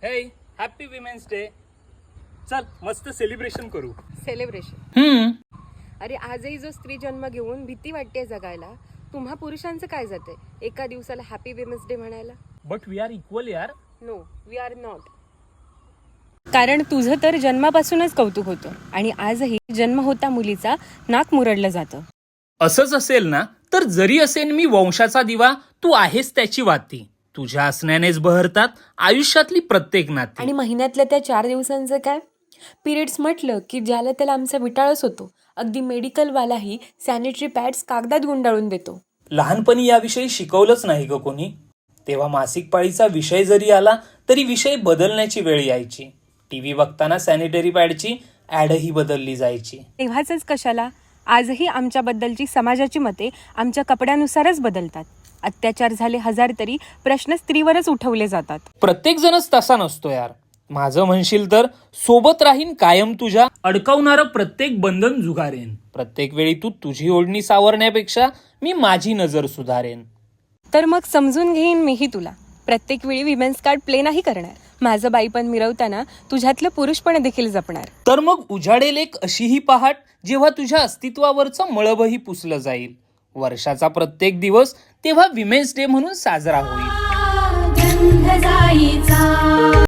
हे happy women's day. चल मस्त सेलिब्रेशन करू. सेलिब्रेशन? अरे आजही जो स्त्री जन्म घेऊन भीती वाटते जगायला, तुम्हा पुरुषांचं काय जातंय एका दिवसाला हॅपी विमेन्स डे म्हणायला? बट वी आर इक्वल यार. No, we are not. कारण तुझं तर जन्मापासूनच कौतुक होतं आणि आजही जन्म होता मुलीचा नाक मुरडलं जातं. असंच असेल ना तर जरी असेल मी वंशाचा दिवा, तू आहेस त्याची वाती. तुझ्या असण्यानेच बहरतात आयुष्यातली प्रत्येक नाती. आणि महिन्यातल्या त्या 4 दिवसांचं काय? पिरियड्स म्हटलं की ज्याला त्याला आमचा विटाळच होतो. अगदी मेडिकलवालाही सॅनिटरी पॅड्स कागदात गुंडाळून देतो. लहानपणी याविषयी शिकवलंच नाही ग कोणी. तेव्हा मासिक पाळीचा विषय जरी आला तरी विषय बदलण्याची वेळ यायची. टीव्ही बघताना सॅनिटरी पॅडची ऍडही बदलली जायची. तेव्हाच कशाला, आजही आमच्याबद्दलची समाजाची मते आमच्या कपड्यानुसारच बदलतात. अत्याचार झाले 1000 तरी प्रश्न स्त्रीवरच उठवले जातात. प्रत्येक जणच तसा नसतो यार. माझं म्हणशील तर सोबत राहीन कायम तुझ्या, अडकवणारं प्रत्येक बंधन जुगारेन. प्रत्येक वेळी तू तुझी ओढणी सावरण्यापेक्षा मी माझी नजर सुधारेन. तर मग समजून घेईन मीही तुला. प्रत्येक वेळी विमेन्स कार्ड प्ले नाही करणार. माझं बाईपण मिरवताना तुझ्यातलं पुरुषपण देखील जपणार. तर मग उजाडेल एक अशीही पहाट जेव्हा तुझ्या अस्तित्वावरचं मळभही पुसलं जाईल. वर्षाचा प्रत्येक दिवस तेव्हा विमेन्स डे म्हणून साजरा होईल.